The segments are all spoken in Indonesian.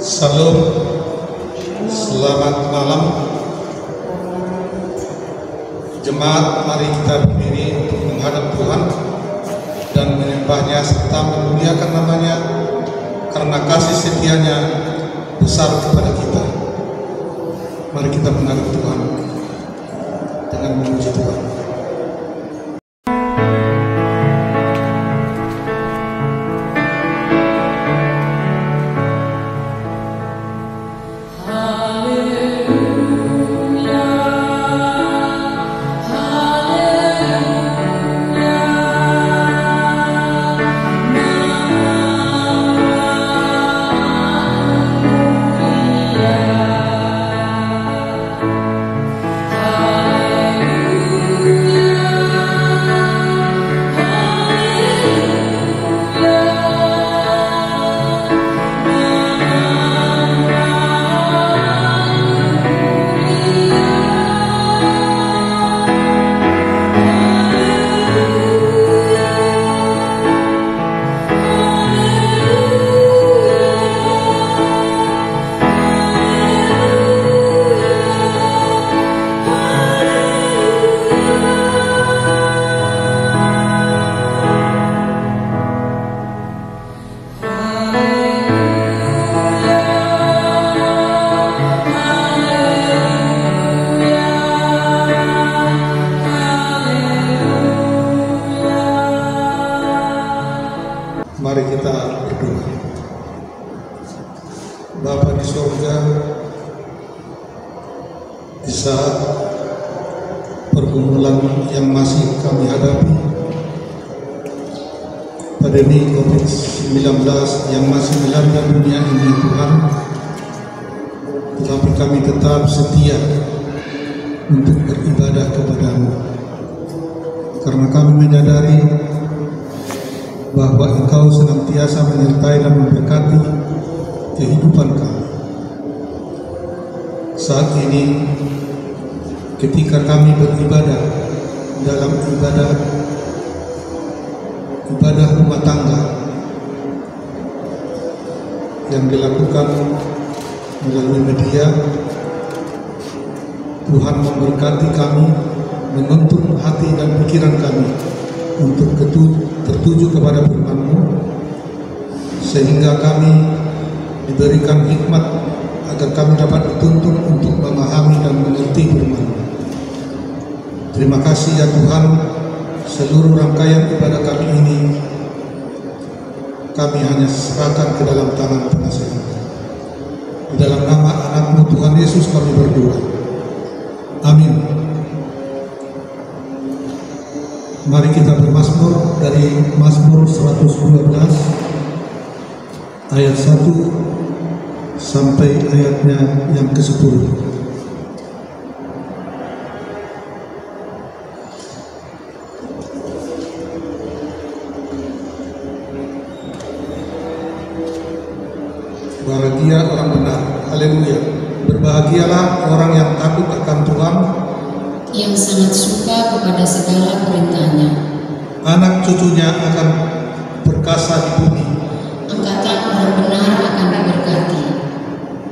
Salam, selamat malam. Jemaat, mari kita berdiri untuk menghadap Tuhan dan menyembahnya serta memuliakan namanya karena kasih setianya besar kepada kita. Mari kita menghadap Tuhan dengan memuji Tuhan. Mari kita berdoa. Bapa di surga, di saat pergumulan yang masih kami hadapi, pandemi COVID-19 yang masih melanda dunia ini Tuhan, tetapi kami tetap setia untuk beribadah kepada-Mu, karena kami menyadari bahwa Engkau senantiasa menyertai dan memberkati kehidupan kami. Saat ini, ketika kami beribadah dalam ibadah rumah tangga yang dilakukan melalui media, Tuhan memberkati kami, menuntun hati dan pikiran kami untuk tertuju kepada firman-Mu, sehingga kami diberikan hikmat agar kami dapat dituntun untuk memahami dan mengerti firman-Mu. Terima kasih ya Tuhan, seluruh rangkaian ibadah kami ini kami hanya serahkan ke dalam tangan penasihat. Di dalam nama anak-Mu Tuhan Yesus kami berdoa. Amin. Mari kita bermazmur dari Mazmur 112 ayat 1 sampai ayatnya yang ke-10. Bahagia orang benar, haleluya. Berbahagialah orang yang takut akan Tuhan, yang sangat suka kepada segala perintahnya. Anak cucunya akan perkasa di bumi. Angkatan orang benar akan diberkati.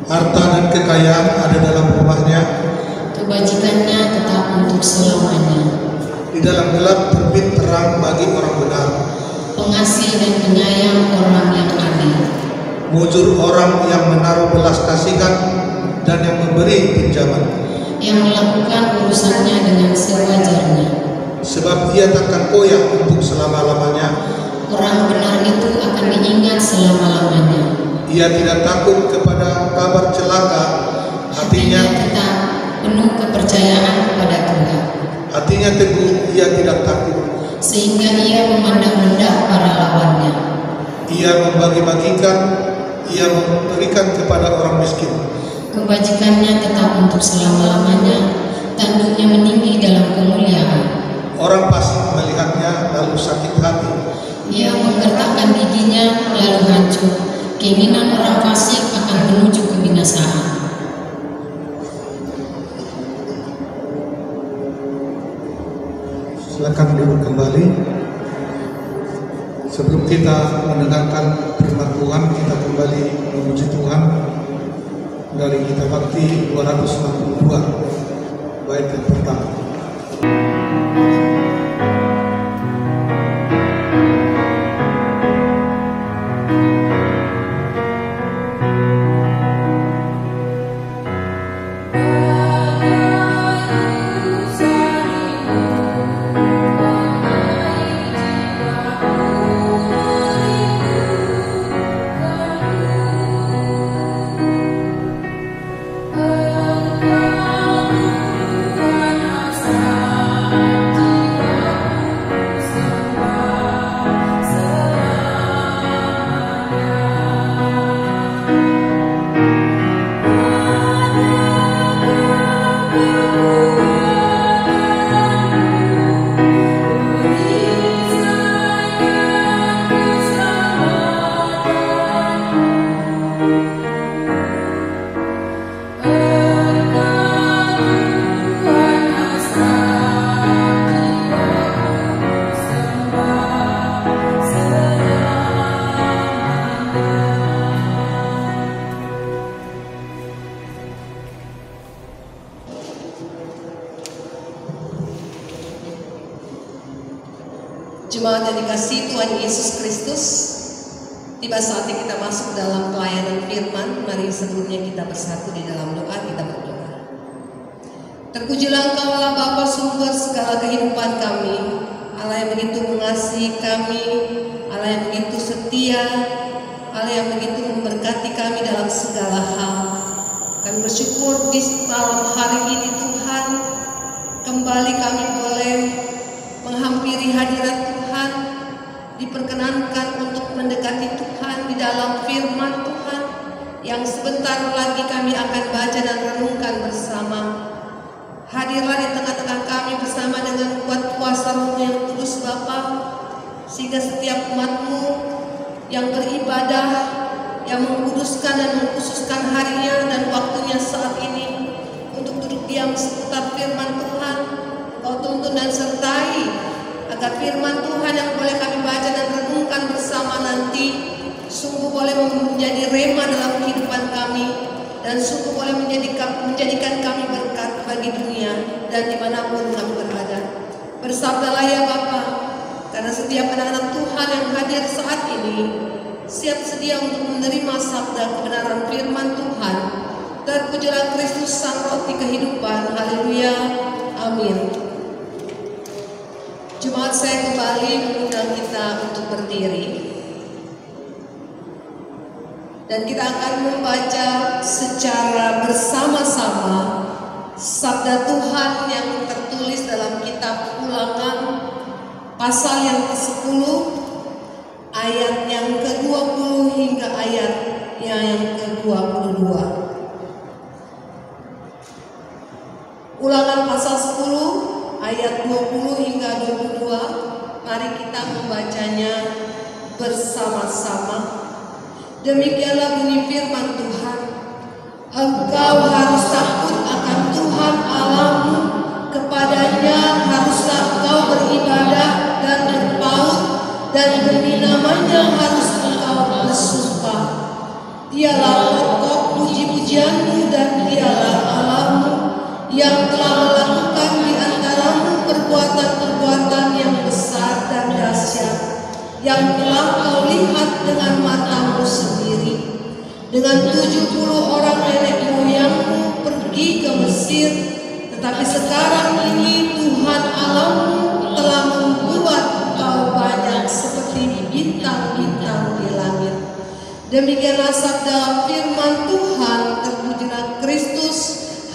Harta dan kekayaan ada dalam rumahnya. Kebajikannya tetap untuk selamanya. Di dalam gelap terbit terang bagi orang benar. Pengasih dan penyayang orang yang adil. Mujur orang yang menaruh belas kasihan dan yang memberi pinjaman, yang melakukan urusannya dengan sewajarnya. Sebab ia takkan koyak untuk selama-lamanya. Orang benar itu akan diingat selama-lamanya. Ia tidak takut kepada kabar celaka. Hatinya tetap penuh kepercayaan kepada Tuhan. Hatinya teguh, ia tidak takut. Sehingga ia memandang rendah para lawannya. Ia membagi-bagikan, ia memberikan kepada orang miskin. Kebajikannya tetap untuk selama-lamanya, tanduknya meninggi dalam kemuliaan. Orang fasik melihatnya lalu sakit hati. Ia menggertakkan giginya lalu hancur. Keinginan orang fasik akan menuju kebinasaan. Silakan duduk kembali. Sebelum kita mendengarkan firman Tuhan, kita kembali memuji Tuhan dari Gita Bakti 262 bait yang pertama. Jemaat yang dikasihi Tuhan Yesus Kristus, tiba saatnya kita masuk dalam pelayanan firman. Mari sebelumnya kita bersatu di dalam doa, kita berdoa. Terpujilah Engkau Allah Bapa sumber segala kehidupan kami, Allah yang begitu mengasihi kami, Allah yang begitu setia, Allah yang begitu memberkati kami dalam segala hal. Kami bersyukur di malam hari ini Tuhan, kembali kami boleh menghampiri hadirat Tuhan, diperkenankan untuk mendekati Tuhan di dalam firman Tuhan yang sebentar lagi kami akan baca dan renungkan bersama. Hadirlah di tengah-tengah kami bersama dengan kuat kuasa Roh yang kudus Bapa, sehingga setiap umat-Mu yang beribadah, yang mengkuduskan dan mengkhususkan harinya dan waktunya saat ini untuk duduk diam seputar firman Tuhan, Kau tuntun dan sertai agar firman Tuhan yang boleh kami baca dan renungkan bersama nanti sungguh boleh menjadi rema dalam kehidupan kami dan sungguh boleh menjadikan kami berkat bagi dunia dan dimanapun kami berada. Bersabdalah ya Bapa, karena setiap anak-anak Tuhan yang hadir saat ini siap sedia untuk menerima sabda kebenaran firman Tuhan. Terpujilah Kristus Sang Roti kehidupan. Haleluya. Amin. Jemaat, saya kembali mengundang kita untuk berdiri dan kita akan membaca secara bersama-sama sabda Tuhan yang tertulis dalam kitab Ulangan pasal yang ke-10 ayat yang ke-20 hingga ayat yang ke-22. Ulangan pasal 10 ayat 20 hingga 22, mari kita membacanya bersama-sama. Demikianlah bunyi firman Tuhan. Engkau harus takut akan Tuhan Allahmu, kepadanya haruslah engkau beribadah dan berpaut, dan demi namanya harus engkau bersumpah. Dialah pokok puji-pujianmu dan dialah Allahmu yang telah melakukan di antaramu perbuatan-perbuatan yang besar dan dahsyat, yang telah kau lihat dengan matamu sendiri. Dengan 70 orang nenek moyangmu pergi ke Mesir, tetapi sekarang ini Tuhan Allahmu telah membuat kau banyak seperti bintang-bintang di langit. Demikianlah sabda firman Tuhan. Terpujilah Kristus.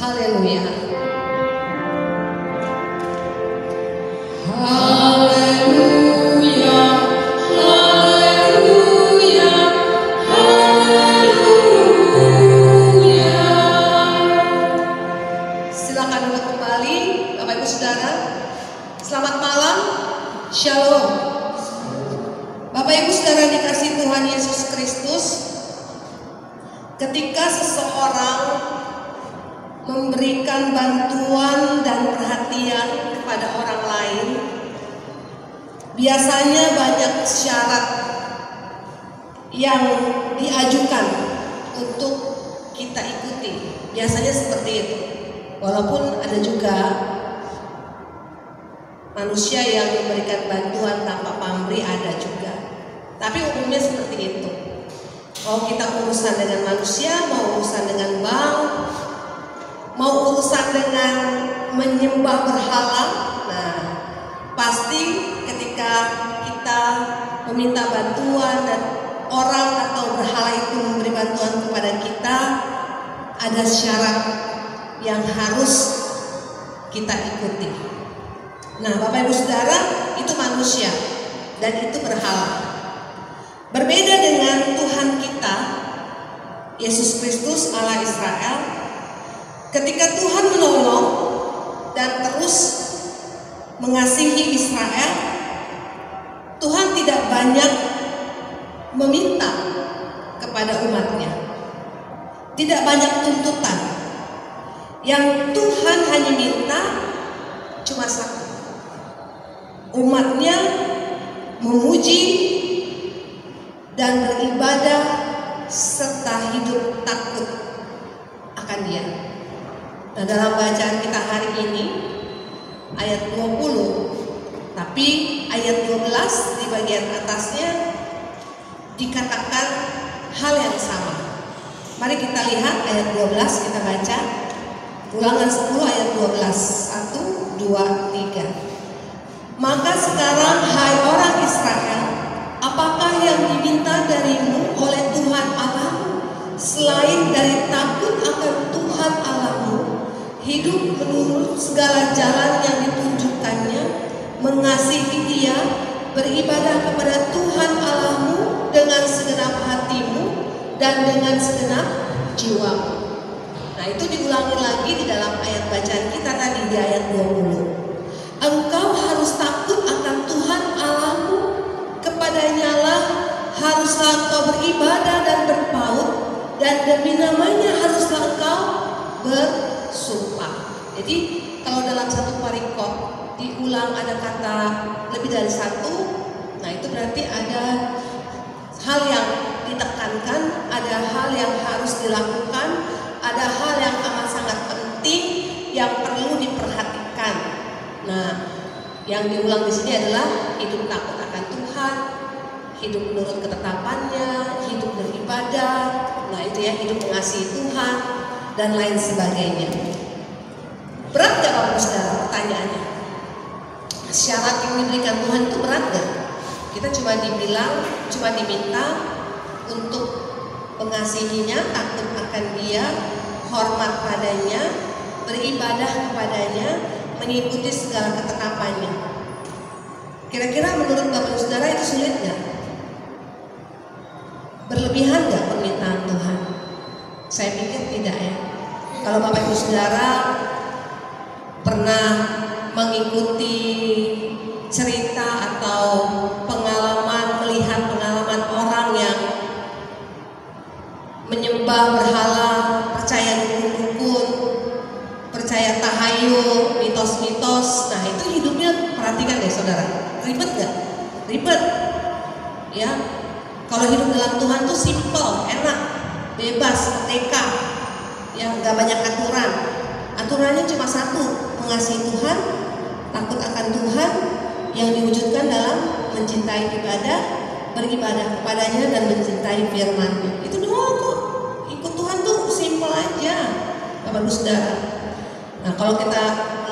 Haleluya. Haleluya, haleluya, haleluya. Silakan duduk kembali, Bapak Ibu Saudara. Selamat malam, Shalom. Bapak Ibu Saudara dikasihi Tuhan Yesus Kristus, ketika seseorang memberikan bantuan dan perhatian kepada orang lain, biasanya banyak syarat yang diajukan untuk kita ikuti. Biasanya seperti itu. Walaupun ada juga manusia yang memberikan bantuan tanpa pamrih, ada juga. Tapi umumnya seperti itu. Mau kita urusan dengan manusia, mau urusan dengan bank, mau urusan dengan menyembah berhala, nah pasti ketika kita meminta bantuan dan orang atau berhala itu memberi bantuan kepada kita, ada syarat yang harus kita ikuti. Nah, Bapak Ibu Saudara, itu manusia dan itu berhala. Berbeda dengan Tuhan kita, Yesus Kristus Allah Israel, ketika Tuhan menolong dan terus mengasihi Israel, Tuhan tidak banyak meminta kepada umatnya, tidak banyak tuntutan. Yang Tuhan hanya minta cuma satu, umatnya memuji dan beribadah serta hidup takut akan Dia. Nah, dalam bacaan kita hari ini ayat 20, tapi ayat 12 di bagian atasnya dikatakan hal yang sama. Mari kita lihat ayat 12, kita baca Ulangan 10 ayat 12. 1, 2, 3. Maka sekarang hai orang Israel, apakah yang diminta darimu oleh Tuhan Allahmu selain dari takut akan Tuhan Allahmu, hidup menurut segala jalan yang ditunjukkannya, mengasihi Dia, beribadah kepada Tuhan Allahmu dengan segenap hatimu dan dengan segenap jiwamu. Nah, itu diulangi lagi di dalam ayat bacaan kita tadi di ayat 20. Engkau harus takut akan Tuhan Allahmu, kepadanya lah haruslah engkau beribadah dan berpaut, dan demi namanya haruslah engkau bersumpah. Jadi kalau dalam satu parikop diulang ada kata lebih dari satu, nah itu berarti ada hal yang ditekankan, ada hal yang harus dilakukan, ada hal yang amat sangat penting yang perlu diperhatikan. Nah, yang diulang di sini adalah hidup takut akan Tuhan, hidup menurut ketetapannya, hidup beribadah, nah itu ya, hidup mengasihi Tuhan dan lain sebagainya. Berat gak Bapak Saudara? Pertanyaannya, syarat yang diberikan Tuhan itu berat gak? Kita cuma diminta untuk mengasihinya, takut akan Dia, hormat padanya, beribadah kepadanya, mengikuti segala ketetapannya. Kira-kira menurut Bapak Saudara itu sulit gak? Berlebihan gak permintaan Tuhan? Saya pikir tidak ya. Kalau Bapak Ibu Saudara pernah mengikuti cerita atau melihat pengalaman orang yang menyembah berhala, percaya dukun-dukun, percaya tahayul, mitos-mitos, nah itu hidupnya, perhatikan deh saudara, ribet gak? Ribet ya. Kalau hidup dalam Tuhan tuh simple, enak, bebas, merdeka ya, gak banyak aturan. Aturannya cuma satu, mengasihi Tuhan, takut akan Tuhan, yang diwujudkan dalam mencintai ibadah, beribadah kepadanya dan mencintai firman-Nya. Itu doang kok. Ikut Tuhan tuh simple aja, Bapak Ibu Saudara. Nah, kalau kita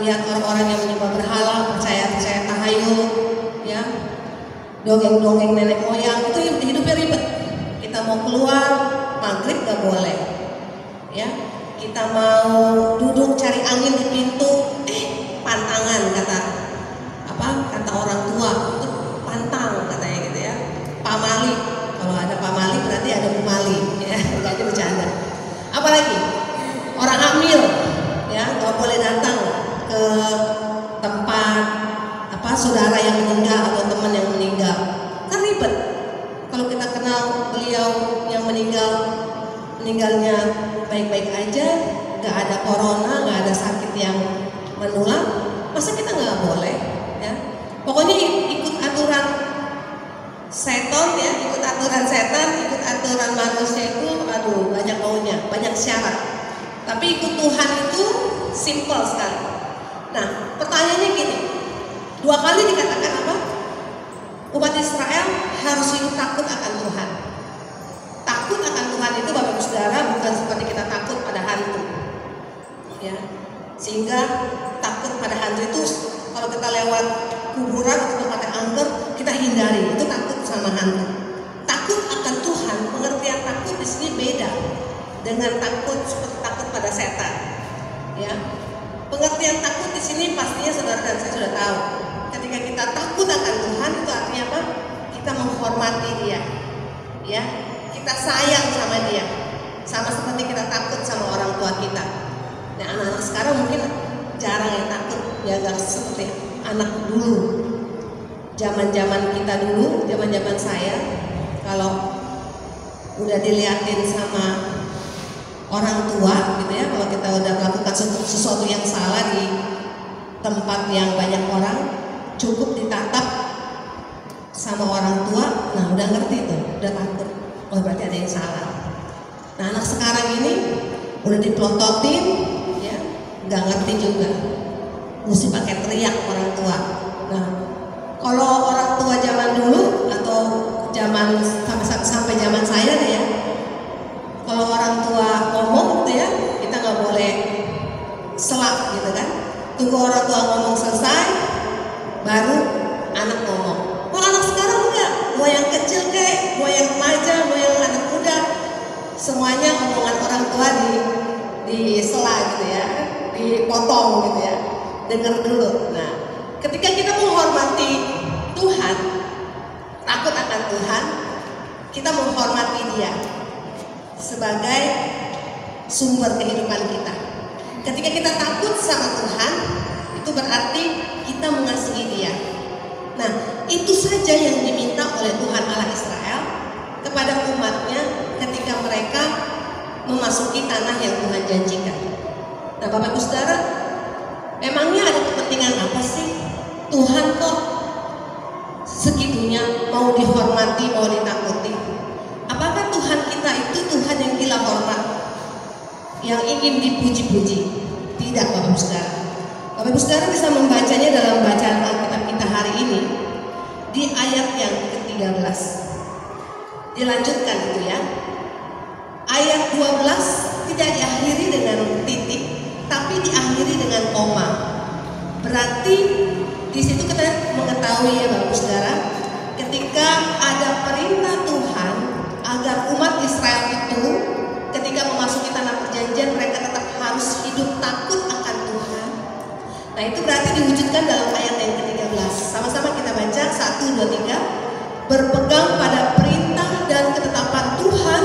lihat orang-orang yang menyembah berhala, percaya tahayul, ya, dongeng-dongeng nenek moyang, itu hidupnya ribet. Kita mau keluar maghrib gak boleh, ya. Kita mau duduk cari angin di pintu, pantangan kata orang tua, itu pantang katanya gitu ya. Pamali, kalau ada pamali berarti ada pemali, ya, nggak ada bercanda. Apalagi orang hamil, ya, nggak boleh datang ke tempat saudara yang meninggal atau teman yang meninggal, kan ribet. Kalau kita kenal beliau yang meninggalnya baik-baik aja, nggak ada corona, nggak ada sakit yang menular, masa kita nggak boleh, ya? Pokoknya ikut aturan setan, ya, ikut aturan setan, ikut aturan manusia itu, aduh, banyak maunya, banyak syarat. Tapi ikut Tuhan itu simple sekali. Nah, pertanyaannya gini, 2 kali dikatakan apa? Umat Israel harus hidup takut akan Tuhan. Takut akan Tuhan itu Bapak Ibu Saudara bukan seperti kita takut pada hantu, ya. Sehingga takut pada hantu itu kalau kita lewat kuburan atau tempat yang angker kita hindari, itu takut sama hantu. Takut akan Tuhan, pengertian takut di sini beda dengan takut seperti takut pada setan, ya. Pengertian takut di sini pastinya saudara dan saya sudah tahu. Ketika kita takut akan Tuhan itu artinya apa? Kita menghormati Dia, ya. Kita sayang sama Dia, sama seperti kita takut sama orang tua kita. Nah, anak-anak sekarang mungkin jarang yang takut, ya nggak seperti anak dulu. Zaman-zaman kita dulu, zaman-zaman saya, kalau udah diliatin sama orang tua gitu ya, kalau kita udah melakukan sesuatu yang salah di tempat yang banyak orang, cukup ditatap sama orang tua, nah udah ngerti tuh, udah takut, oh berarti ada yang salah. Nah, anak sekarang ini udah dipelototin, ya nggak ngerti juga, mesti pakai teriak orang tua. Nah, kalau orang tua zaman dulu atau zaman sampai zaman saya deh ya, kalau orang tua ngomong gitu ya, kita nggak boleh selak gitu kan. Tunggu orang tua ngomong selesai, baru anak ngomong. Kalau anak sekarang enggak, mau yang kecil kayak, mau yang remaja, mau yang anak muda, semuanya omongan orang tua di sela gitu ya, dipotong gitu ya, dengar dulu. Nah, ketika kita menghormati Tuhan, takut akan Tuhan, kita menghormati Dia sebagai sumber kehidupan kita. Ketika kita takut sama Tuhan, itu berarti kita mengasihi Dia. Nah, itu saja yang diminta oleh Tuhan Allah Israel kepada umatnya ketika mereka memasuki tanah yang Tuhan janjikan. Nah, Bapak Ibu Saudara, memangnya ada kepentingan apa sih Tuhan kok segitunya mau dihormati, mau ditakuti? Apakah Tuhan kita itu Tuhan yang gila hormat, yang ingin dipuji-puji? Tidak, Bapak Ibu Saudara. Bapak Ibu Saudara bisa membacanya dalam bacaan Alkitab kita hari ini di ayat yang ke-13. Dilanjutkan itu ya. Ayat 12 tidak diakhiri dengan titik, tapi diakhiri dengan koma. Berarti di situ kita mengetahui ya Bapak Ibu Saudara, ketika ada perintah Tuhan agar umat Israel itu ketika memasuki tanah perjanjian mereka tetap harus hidup takut akan Tuhan. Nah, itu berarti diwujudkan dalam ayat yang ke-13. Sama-sama kita baca 1, 2, 3. Berpegang pada perintah dan ketetapan Tuhan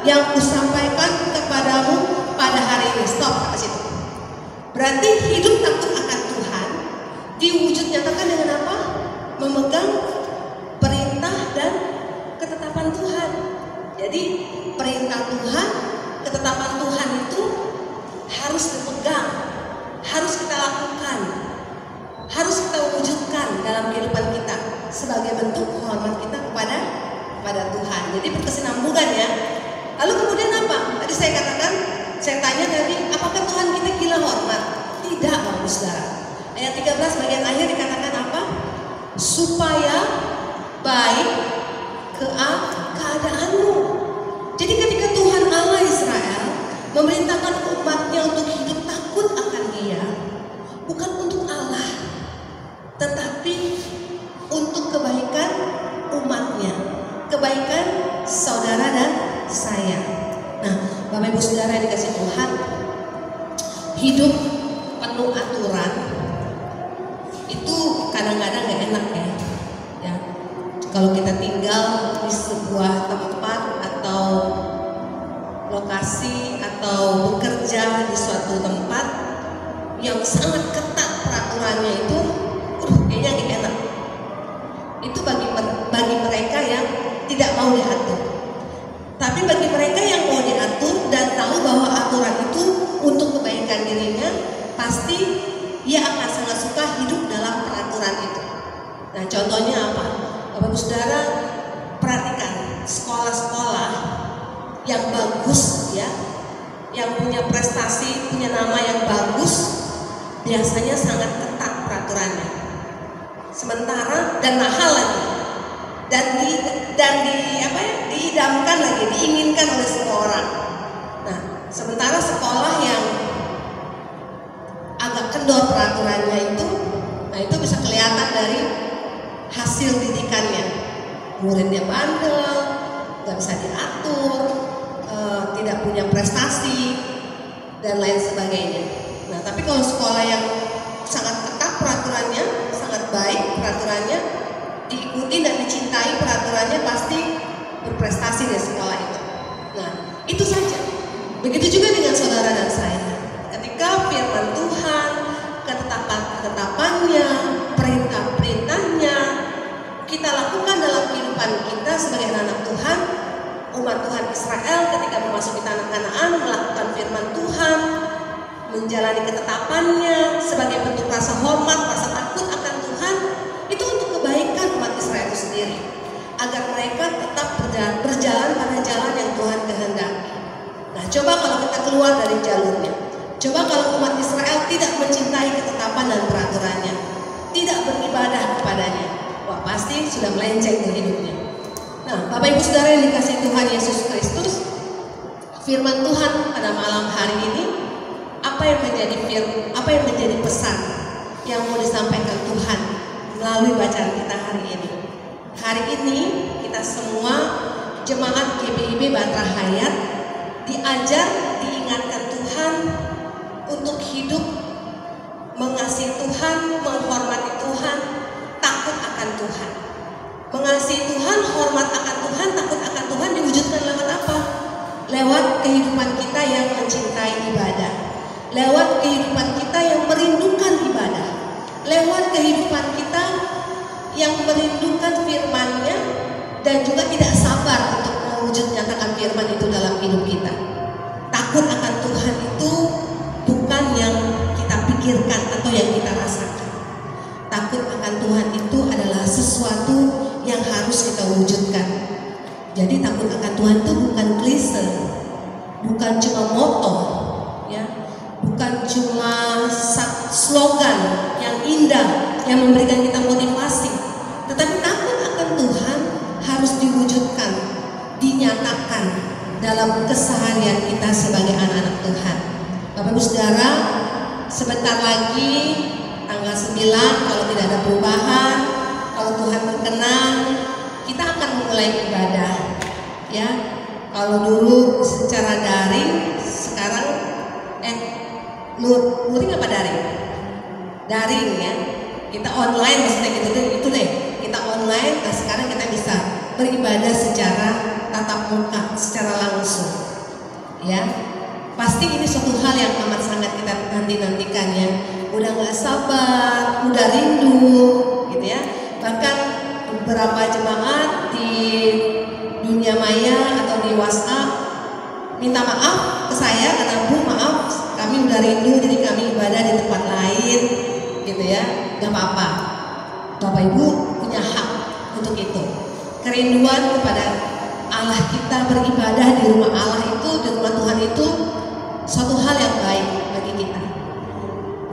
yang kusampaikan kepadamu pada hari ini. Stop sampai situ. Berarti hidup takut akan Tuhan diwujud nyatakan dengan apa? Memegang perintah dan ketetapan Tuhan. Jadi perintah Tuhan, ketetapan Tuhan itu harus dipegang, harus kita lakukan, harus kita wujudkan dalam kehidupan kita sebagai bentuk hormat kita kepada Tuhan. Jadi berkesinambungan ya. Lalu kemudian apa? Tadi saya katakan, saya tanya tadi, apakah Tuhan kita gila hormat? Tidak, Bapak Saudara. Ayat 13 bagian akhir dikatakan apa? Supaya baik keadaanmu. Jadi ketika Tuhan Allah Israel memerintahkan umatnya untuk hidup takut akan Dia, bukan untuk Allah, tetapi untuk kebaikan umatnya, kebaikan saudara dan saya. Nah, Bapak Ibu Saudara yang dikasih Tuhan, hidup penuh aturan itu kadang-kadang gak enak ya. Kalau kita tinggal di sebuah tempat atau lokasi atau bekerja di suatu tempat yang sangat ketat peraturannya itu, kayaknya gak enak. Itu bagi mereka yang tidak mau diatur. Tapi bagi mereka yang mau diatur dan tahu bahwa aturan itu untuk kebaikan dirinya, pasti ia akan sangat suka hidup dalam peraturan itu. Nah, contohnya apa? Bapak Ibu Saudara, perhatikan sekolah-sekolah yang bagus ya, yang punya prestasi, punya nama yang bagus, biasanya sangat ketat peraturannya. Sementara dan mahal lagi, dan diidamkan lagi, diinginkan oleh semua orang. Nah, sementara sekolah yang agak kendor peraturannya itu, nah itu bisa kelihatan dari hasil didikannya. Muridnya bandel, nggak bisa diatur, tidak punya prestasi dan lain sebagainya. Nah, tapi kalau sekolah yang sangat ketat peraturannya, sangat baik peraturannya, diikuti dan dicintai peraturannya, pasti berprestasi di sekolah itu. Nah, itu saja. Begitu juga dengan saudara dan saya. Ketika firman Tuhan, ketetapan-ketetapannya, perintah-perintahnya kita lakukan dalam kehidupan kita sebagai anak Tuhan, umat Tuhan Israel ketika memasuki tanah Kanaan melakukan firman Tuhan, menjalani ketetapannya sebagai bentuk rasa hormat, rasa takut akan Tuhan, itu untuk kebaikan umat Israel itu sendiri, agar mereka tetap berjalan pada jalan yang Tuhan kehendaki. Nah, coba kalau kita keluar dari jalurnya, coba kalau umat Israel tidak mencintai ketetapan dan peraturannya, tidak beribadah kepadanya, wah pasti sudah melenceng dari hidupnya. Nah, Bapak Ibu Saudara yang dikasihi Tuhan Yesus Kristus, firman Tuhan pada malam hari ini, apa yang menjadi pesan yang mau disampaikan Tuhan melalui bacaan kita hari ini? Hari ini kita semua jemaat GBIB Batra Hayat diajar, diingatkan Tuhan untuk hidup mengasihi Tuhan, menghormati Tuhan, takut akan Tuhan. Mengasihi Tuhan, hormat akan Tuhan, takut akan Tuhan diwujudkan lewat apa? Lewat kehidupan kita yang mencintai ibadah, lewat kehidupan kita yang merindukan ibadah, lewat kehidupan kita yang merindukan firman-Nya dan juga tidak sabar untuk mewujud nyatakan firman itu dalam hidup kita. Takut akan Tuhan itu bukan yang kita pikirkan atau yang kita rasakan. Takut akan Tuhan itu adalah sesuatu yang harus kita wujudkan. Jadi takut akan Tuhan itu bukan klise, bukan cuma moto, ya, bukan cuma slogan yang indah yang memberikan kita motivasi, tetapi takut akan Tuhan harus diwujudkan, dinyatakan dalam keseharian kita sebagai anak-anak Tuhan. Bapak Ibu Saudara, sebentar lagi tanggal 9, kalau tidak ada perubahan, kalau Tuhan berkenan, kita akan memulai ibadah. Ya, kalau dulu secara daring, sekarang luring apa daring? Daring ya. Kita online maksudnya gitu deh. Kita online, nah sekarang kita bisa beribadah secara tatap muka, secara langsung. Ya. Pasti ini suatu hal yang amat sangat kita nanti-nantikan ya. Udah gak sabar, udah rindu gitu ya. Bahkan beberapa jemaat di dunia maya atau di WhatsApp minta maaf ke saya karena Bu maaf kami udah rindu jadi kami ibadah di tempat lain gitu ya. Gak apa-apa, Bapak Ibu punya hak untuk itu. Kerinduan kepada Allah kita beribadah di rumah Allah itu, di rumah Tuhan itu suatu hal yang baik bagi kita.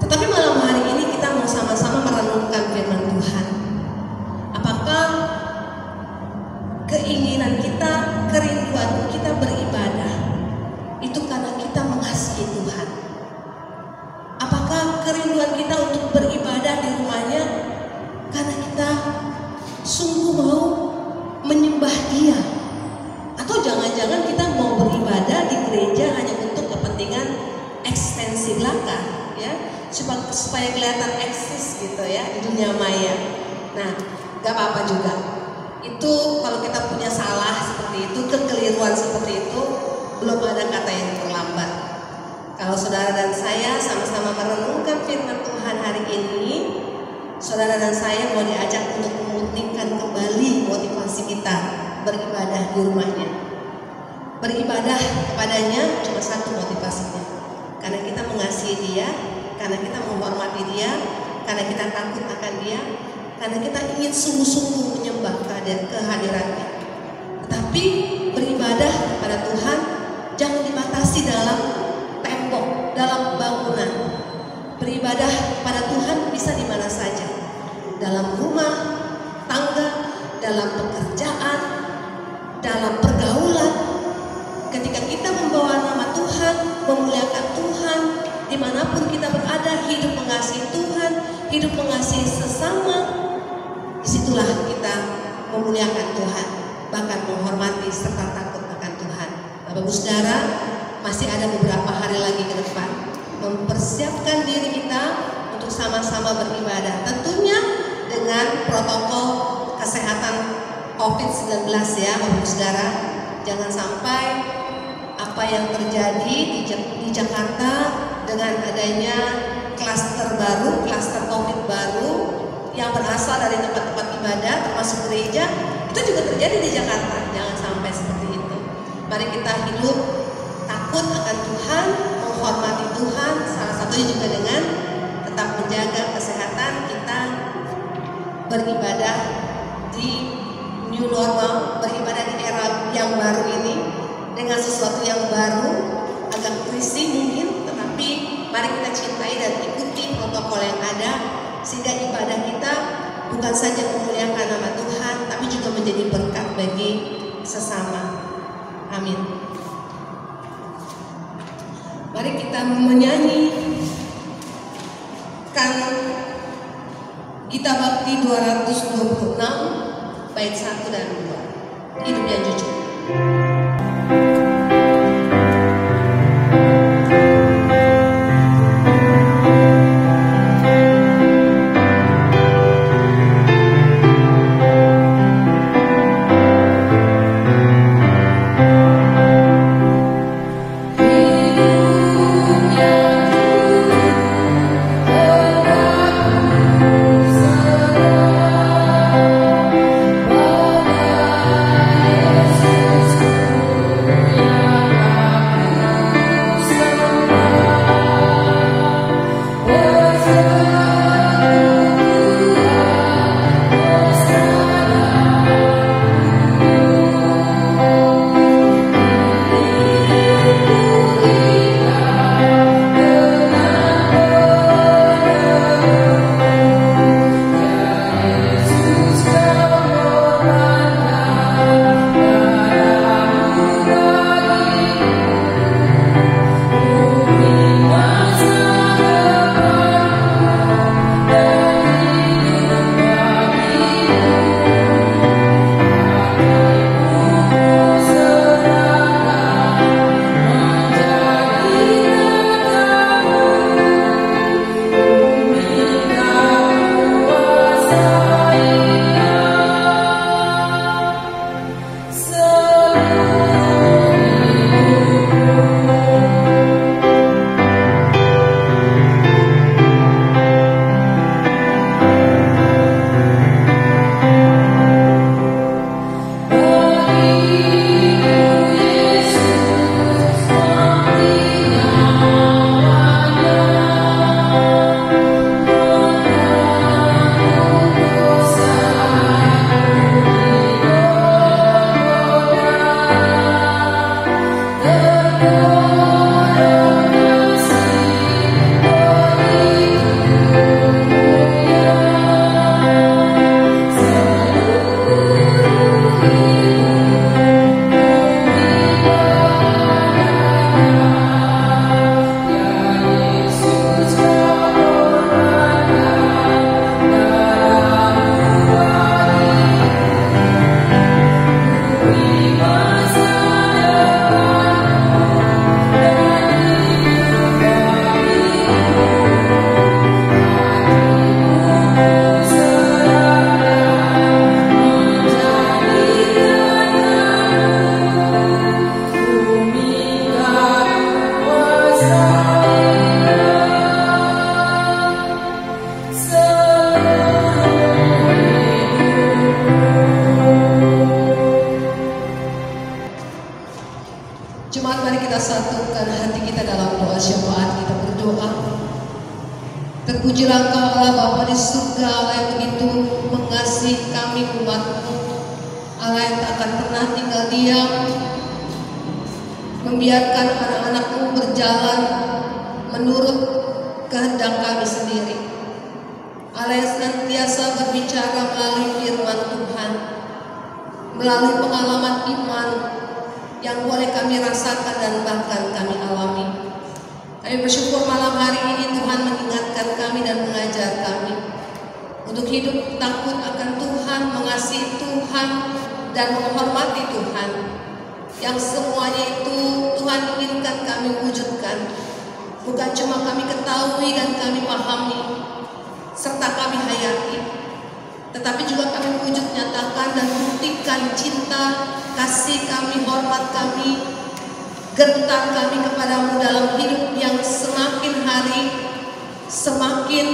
Tetapi malam hari ini kita mau sama-sama merenungkan firman Tuhan. Apakah keinginan kita, kerinduan kita beribadah itu karena kita mengasihi Tuhan? Apakah kerinduan kita untuk beribadah di rumahnya karena kita sungguh mau menyembah Dia? Atau jangan-jangan kita mau beribadah di gereja hanya untuk kepentingan ekstensi belaka, ya, supaya kelihatan eksis gitu ya di dunia maya. Nah, gak apa-apa juga. Itu kalau kita punya salah seperti itu, kekeliruan seperti itu, belum ada kata yang terlambat. Kalau saudara dan saya sama-sama merenungkan firman Tuhan hari ini, saudara dan saya mau diajak untuk memutihkan kembali motivasi kita beribadah di rumahnya. Beribadah kepadanya cuma satu motivasinya, karena kita mengasihi Dia, karena kita menghormati Dia, karena kita takut akan Dia, karena kita ingin sungguh-sungguh menyembah kehadirannya. Tetapi beribadah kepada Tuhan jangan dibatasi dalam dimanapun kita berada, hidup mengasihi Tuhan, hidup mengasihi sesama. Disitulah kita memuliakan Tuhan, bahkan menghormati serta takut akan Tuhan. Bapak Ibu Saudara, masih ada beberapa hari lagi ke depan, mempersiapkan diri kita untuk sama-sama beribadah. Tentunya dengan protokol kesehatan COVID-19 ya Bapak Ibu Saudara. Jangan sampai apa yang terjadi di Jakarta dengan adanya klaster baru, klaster COVID baru yang berasal dari tempat-tempat ibadah termasuk gereja, itu juga terjadi di Jakarta. Jangan sampai seperti itu. Mari kita hidup takut akan Tuhan, menghormati Tuhan, salah satunya juga dengan tetap menjaga kesehatan kita, beribadah di new normal, beribadah di era yang baru ini dengan sesuatu yang baru, agak risih mungkin, tetapi mari kita cintai dan ikuti protokol yang ada sehingga ibadah kita bukan saja memuliakan nama Tuhan, tapi juga menjadi berkat bagi sesama. Amin. Mari kita menyanyikan Gita Bakti 226 bait 1 dan 2. Hidup yang jujur. Terpujilah Engkau Allah Bapa di surga, Allah yang begitu mengasihi kami umat-Mu, Allah yang tak akan pernah tinggal diam, membiarkan anak-anak-Mu berjalan menurut kehendak kami sendiri. Allah yang senantiasa berbicara melalui firman Tuhan, melalui pengalaman iman yang boleh kami rasakan dan bahkan kami alami. Kami bersyukur malam hari untuk hidup takut akan Tuhan, mengasihi Tuhan, dan menghormati Tuhan. Yang semuanya itu Tuhan inginkan kami wujudkan. Bukan cuma kami ketahui dan kami pahami, serta kami hayati, tetapi juga kami wujud nyatakan dan buktikan cinta, kasih kami, hormat kami, gentar kami kepadamu dalam hidup yang semakin hari semakin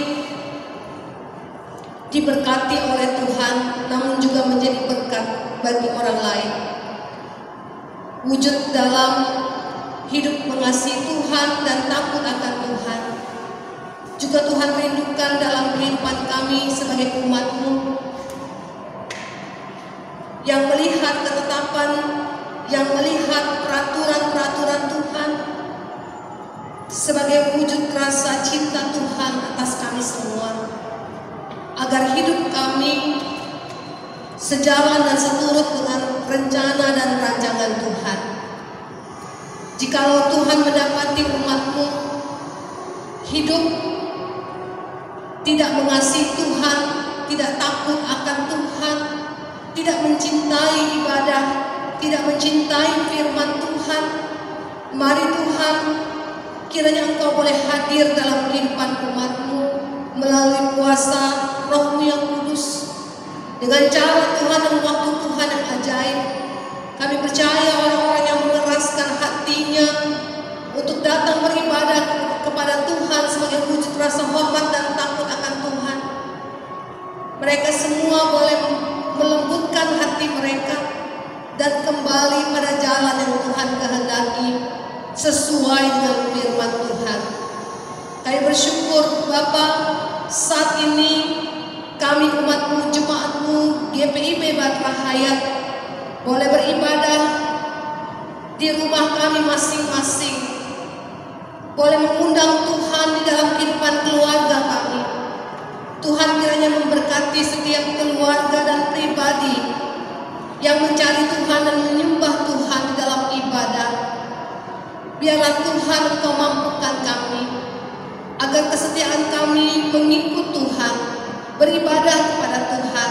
diberkati oleh Tuhan, namun juga menjadi berkat bagi orang lain. Wujud dalam hidup mengasihi Tuhan dan takut akan Tuhan. Juga Tuhan rindukan dalam kehidupan kami sebagai umat-Mu yang melihat ketetapan, yang melihat peraturan-peraturan Tuhan sebagai wujud rasa cinta Tuhan atas kami semua, agar hidup kami sejalan dan seturut dengan rencana dan rancangan Tuhan. Jikalau Tuhan mendapati umat-Mu hidup tidak mengasihi Tuhan, tidak takut akan Tuhan, tidak mencintai ibadah, tidak mencintai firman Tuhan, mari Tuhan, kiranya Engkau boleh hadir dalam kehidupan umat-Mu melalui kuasa Roh-Mu yang kudus, dengan cara Tuhan dan waktu Tuhan yang ajaib. Kami percaya orang-orang yang mengeraskan hatinya untuk datang beribadah kepada Tuhan sebagai wujud rasa hormat dan takut akan Tuhan, mereka semua boleh melembutkan hati mereka dan kembali pada jalan yang Tuhan kehendaki sesuai dengan firman Tuhan. Kami bersyukur Bapa, saat ini kami umat-Mu, jemaat-Mu, GPIB Batra Hayat boleh beribadah di rumah kami masing-masing, boleh mengundang Tuhan di dalam kehidupan keluarga kami. Tuhan kiranya memberkati setiap keluarga dan pribadi yang mencari Tuhan dan menyembah Tuhan di dalam ibadah. Biarlah Tuhan Engkau mampukan kami, agar kesetiaan kami mengikut Tuhan, beribadah kepada Tuhan,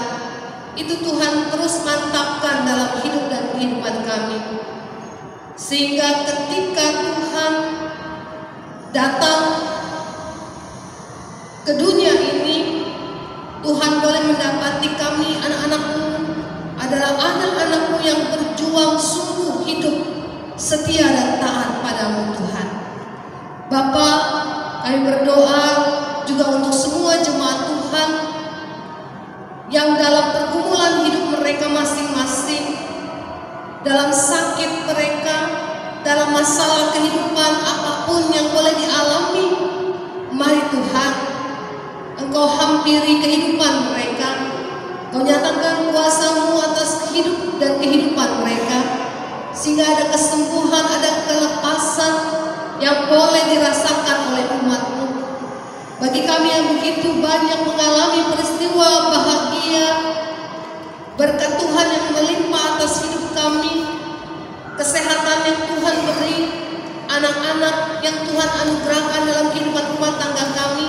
itu Tuhan terus mantapkan dalam hidup dan kehidupan kami. Sehingga ketika Tuhan datang ke dunia ini, Tuhan boleh mendapati kami anak-anak-Mu adalah anak-anak-Mu yang berjuang sungguh hidup setia dan taat padamu Tuhan. Bapa, kami berdoa juga untuk semua jemaat Tuhan yang dalam pergumulan hidup mereka masing-masing, dalam sakit mereka, dalam masalah kehidupan apapun yang boleh dialami, mari Tuhan, Engkau hampiri kehidupan mereka. Kau nyatakan kuasa-Mu atas hidup dan kehidupan mereka, sehingga ada kesembuhan, ada kelepasan yang boleh dirasakan oleh umat-Mu. Bagi kami yang begitu banyak mengalami peristiwa bahagia, berkat Tuhan yang melimpah atas hidup kami, kesehatan yang Tuhan beri, anak-anak yang Tuhan anugerahkan dalam kehidupan rumah tangga kami,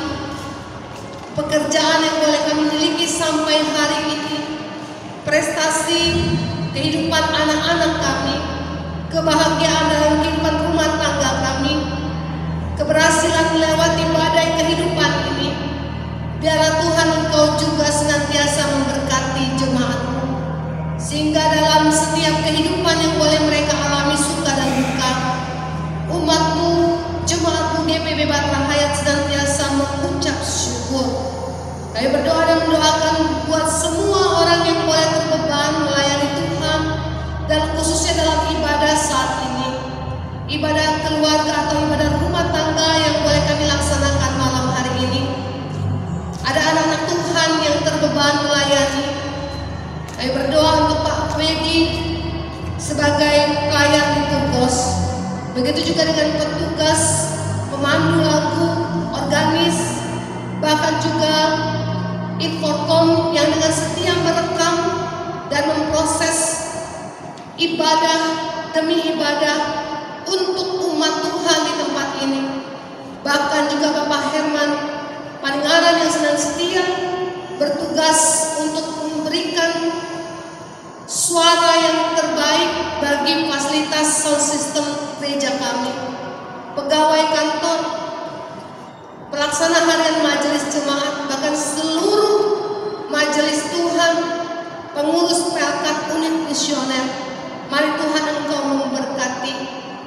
pekerjaan yang boleh kami miliki sampai hari ini, prestasi kehidupan anak-anak kami, kebahagiaan dalam kehidupan rumah tangga kami, keberhasilan melewati badai kehidupan ini. Biarlah Tuhan Engkau juga senantiasa memberkati jemaat-Mu, sehingga dalam setiap kehidupan yang boleh mereka alami suka dan duka, umat-Mu, jemaat-Mu GPIB Batra Hayat senantiasa mengucap syukur. Kami berdoa dan mendoakan buat semua orang yang boleh terbeban melayani Tuhan, dan khususnya dalam ibadah saat ini, ibadah keluarga atau ibadah rumah tangga yang boleh kami laksanakan malam hari ini. Ada anak-anak Tuhan yang terbeban melayani. Kami berdoa untuk Pak Wedi sebagai pelayan di Tugos. Begitu juga dengan petugas, pemandu lagu, organis, bahkan juga Inforkom yang dengan setia merekam dan memproses ibadah demi ibadah untuk umat Tuhan di tempat ini. Bahkan juga Bapak Herman Paningaran yang senang setia bertugas bertugas untuk memberikan suara yang terbaik bagi fasilitas sound system gereja kami, pegawai kantor, pelaksana harian majelis jemaat, bahkan seluruh majelis Tuhan, pengurus perangkat unit misioner. Mari Tuhan Engkau memberkati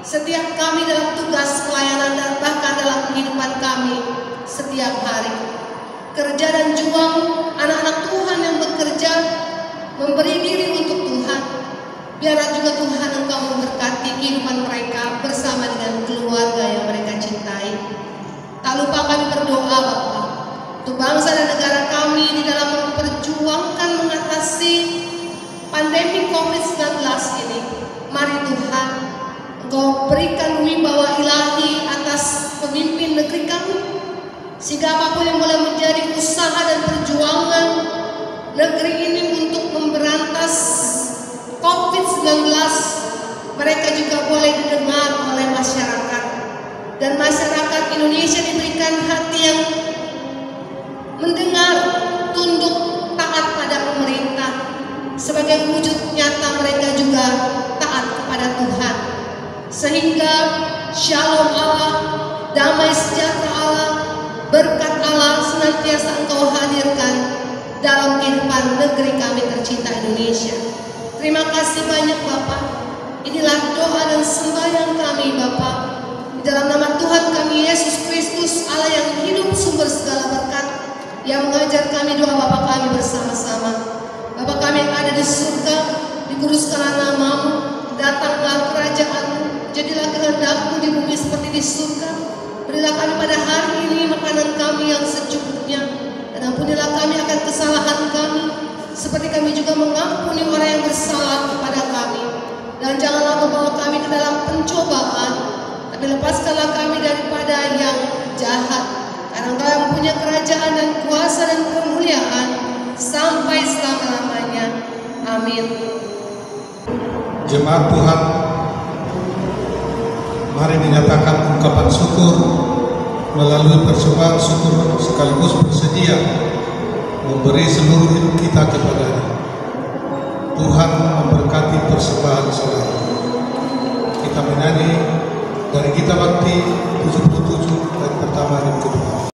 setiap kami dalam tugas pelayanan dan bahkan dalam kehidupan kami setiap hari. Kerja dan juang anak-anak Tuhan yang bekerja memberi diri untuk Tuhan. Biarlah juga Tuhan Engkau memberkati kehidupan mereka bersama dengan keluarga yang mereka cintai. Tak lupa kami berdoa Bapa untuk bangsa dan negara kami di dalam memperjuangkan mengatasi pandemi COVID-19 ini. Mari Tuhan Engkau berikan wibawa ilahi atas pemimpin negeri kami, sehingga apapun yang boleh menjadi usaha dan perjuangan negeri ini untuk memberantas COVID-19, mereka juga boleh didengar oleh masyarakat, dan masyarakat Indonesia diberikan hati yang mendengar, tunduk, taat pada pemerintah. Sebagai wujud nyata mereka juga taat kepada Tuhan, sehingga shalom Allah, damai sejahtera Allah, berkat Allah senantiasa Engkau hadirkan dalam kehidupan negeri kami tercinta Indonesia. Terima kasih banyak Bapak. Inilah doa dan sembahyang kami Bapak, di dalam nama Tuhan kami Yesus Kristus, Allah yang hidup, sumber segala berkat, yang mengajar kami doa Bapa kami bersama-sama. Bapa kami yang ada di surga, dikuduskanlah nama-Mu, datanglah kerajaan-Mu, jadilah kehendak-Mu di bumi seperti di surga. Berilah kami pada hari ini makanan kami yang secukupnya, dan ampunilah kami akan kesalahan kami, seperti kami juga mengampuni orang yang bersalah kepada kami. Dan janganlah membawa kami ke dalam pencobaan, tapi lepaskanlah kami daripada yang jahat. Karena Engkau yang punya kerajaan dan kuasa dan kemuliaan sampai selama-lamanya. Amin. Jemaat Tuhan, mari menyatakan ungkapan syukur melalui persembahan syukur sekaligus bersedia memberi seluruh hidup kita kepada-Nya. Tuhan memberkati persembahan saudara. Kita menyanyi dari Gita Bakti 77 dan pertama dan kedua.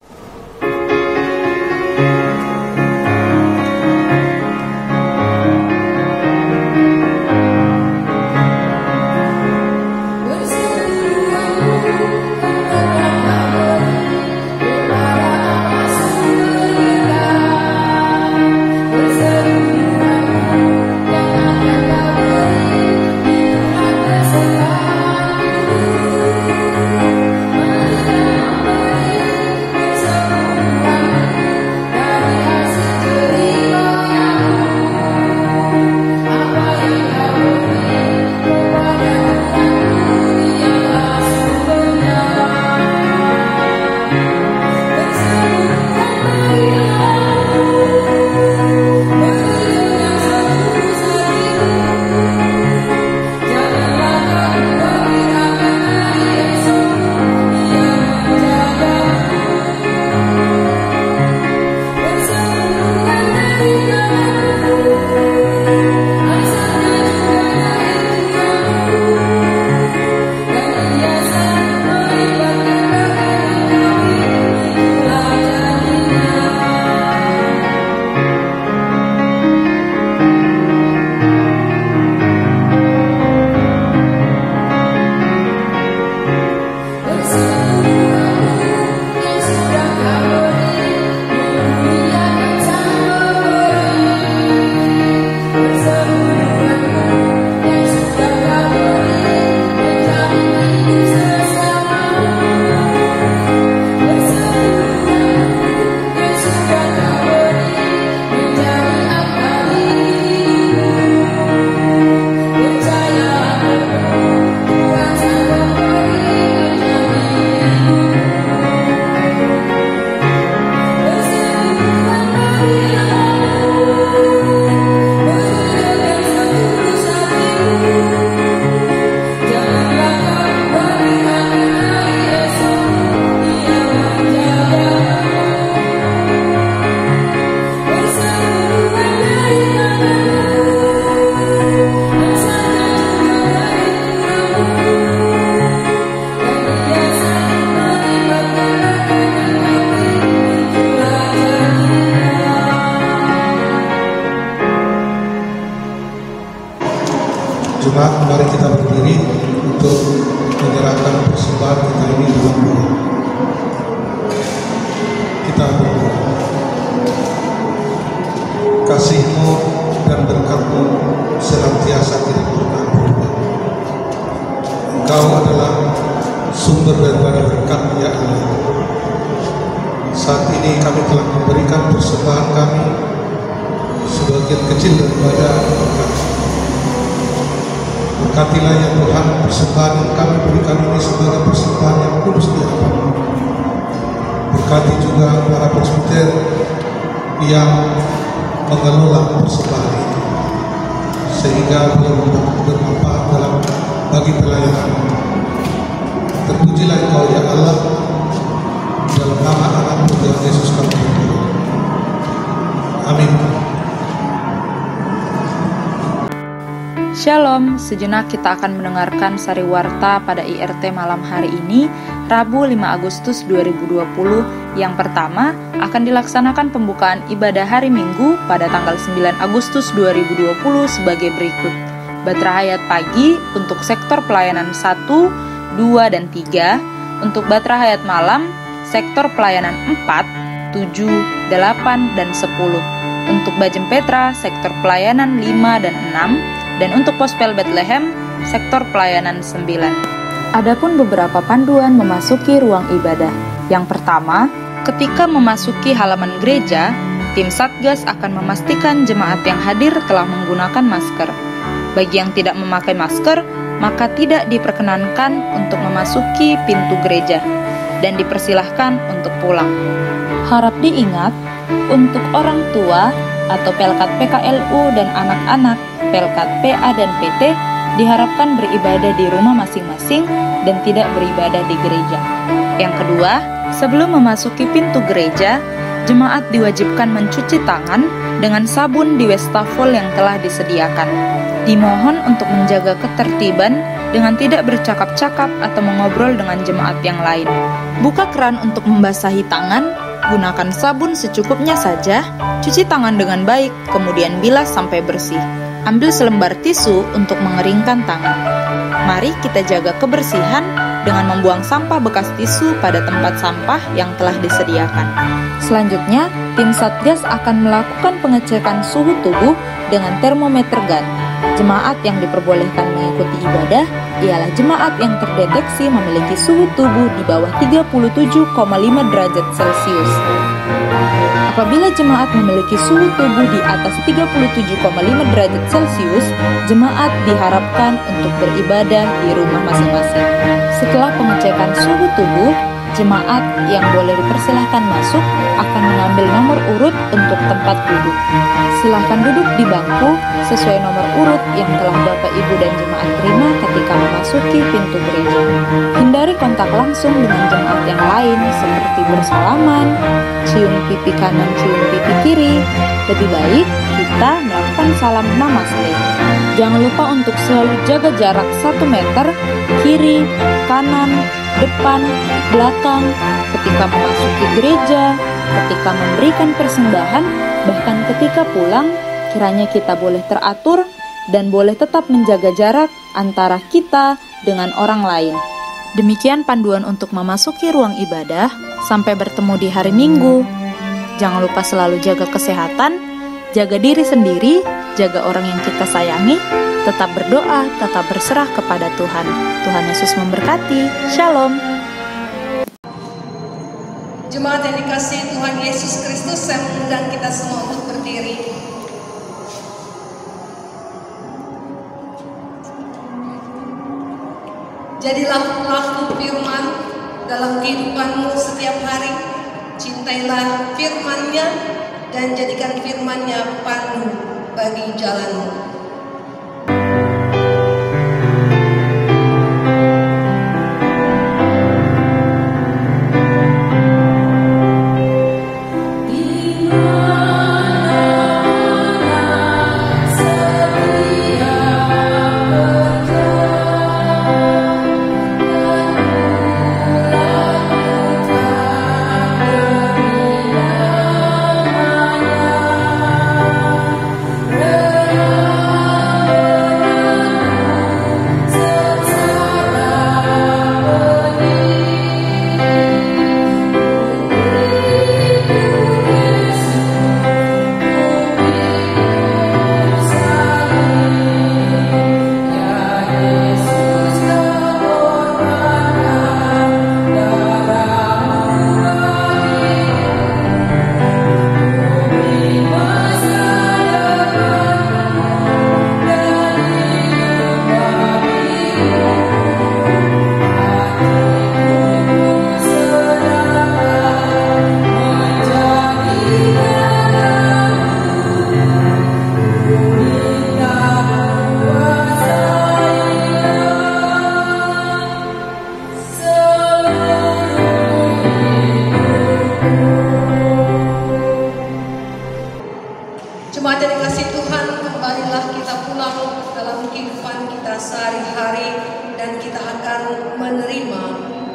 Terima sumber daripada berkat ya Allah. Saat ini kami telah memberikan persembahan kami sebagian kecil daripada berkat. Berkatilah ya Tuhan persembahan yang kami berikan ini sebagai persembahan yang kudus di hadapan-Mu. Berkati juga para presbiter yang mengelola persembahan ini sehingga boleh bermanfaat dalam bagi pelayanan. Terpujilah Engkau ya Allah, dalam nama anak-Mu Tuhan Yesus kami berdoa. Amin. Shalom, sejenak kita akan mendengarkan sari warta pada IRT malam hari ini, Rabu 5 Agustus 2020. Yang pertama, akan dilaksanakan pembukaan ibadah hari Minggu pada tanggal 9 Agustus 2020 sebagai berikut. Batra Hayat pagi untuk sektor pelayanan 1, 2, dan 3, untuk Batra Hayat malam, sektor pelayanan 4, 7, 8, dan 10, untuk Bajem Petra, sektor pelayanan 5 dan 6, dan untuk Pospel Bethlehem, sektor pelayanan 9. Adapun beberapa panduan memasuki ruang ibadah. Yang pertama, ketika memasuki halaman gereja, tim Satgas akan memastikan jemaat yang hadir telah menggunakan masker. Bagi yang tidak memakai masker, maka tidak diperkenankan untuk memasuki pintu gereja dan dipersilahkan untuk pulang. Harap diingat, untuk orang tua atau Pelkat PKLU dan anak-anak Pelkat PA dan PT diharapkan beribadah di rumah masing-masing dan tidak beribadah di gereja. Yang kedua, sebelum memasuki pintu gereja, jemaat diwajibkan mencuci tangan dengan sabun di wastafel yang telah disediakan. Dimohon untuk menjaga ketertiban dengan tidak bercakap-cakap atau mengobrol dengan jemaat yang lain. Buka keran untuk membasahi tangan, gunakan sabun secukupnya saja, cuci tangan dengan baik, kemudian bilas sampai bersih. Ambil selembar tisu untuk mengeringkan tangan. Mari kita jaga kebersihan dengan membuang sampah bekas tisu pada tempat sampah yang telah disediakan. Selanjutnya, tim Satgas akan melakukan pengecekan suhu tubuh dengan termometer gun. Jemaat yang diperbolehkan mengikuti ibadah ialah jemaat yang terdeteksi memiliki suhu tubuh di bawah 37,5 derajat Celcius. Apabila jemaat memiliki suhu tubuh di atas 37,5 derajat Celcius, jemaat diharapkan untuk beribadah di rumah masing-masing. Setelah pengecekan suhu tubuh, jemaat yang boleh dipersilahkan masuk akan mengambil nomor urut untuk tempat duduk. Silahkan duduk di bangku sesuai nomor urut yang telah Bapak Ibu dan jemaat terima ketika memasuki pintu gereja. Hindari kontak langsung dengan jemaat yang lain seperti bersalaman, cium pipi kanan, cium pipi kiri. Lebih baik kita melakukan salam namaste. Jangan lupa untuk selalu jaga jarak 1 meter kiri, kanan, depan, belakang, ketika memasuki gereja, ketika memberikan persembahan, bahkan ketika pulang, kiranya kita boleh teratur dan boleh tetap menjaga jarak antara kita dengan orang lain. Demikian panduan untuk memasuki ruang ibadah. Sampai bertemu di hari Minggu. Jangan lupa selalu jaga kesehatan, jaga diri sendiri, jaga orang yang kita sayangi, tetap berdoa, tetap berserah kepada Tuhan. Tuhan Yesus memberkati. Shalom. Jemaat yang dikasihi Tuhan Yesus Kristus, saya mengundang kita semua untuk berdiri. Jadilah pelaku firman dalam kehidupanmu setiap hari. Cintailah firman-Nya dan jadikan firman-Nya pandu bagi jalanmu. Setia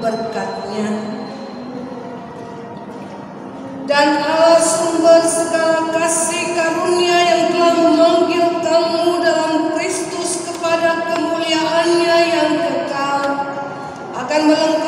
berkat-Nya. Dan Allah sumber segala kasih karunia yang telah memanggil kamu dalam Kristus kepada kemuliaan-Nya yang kekal akan melengkapi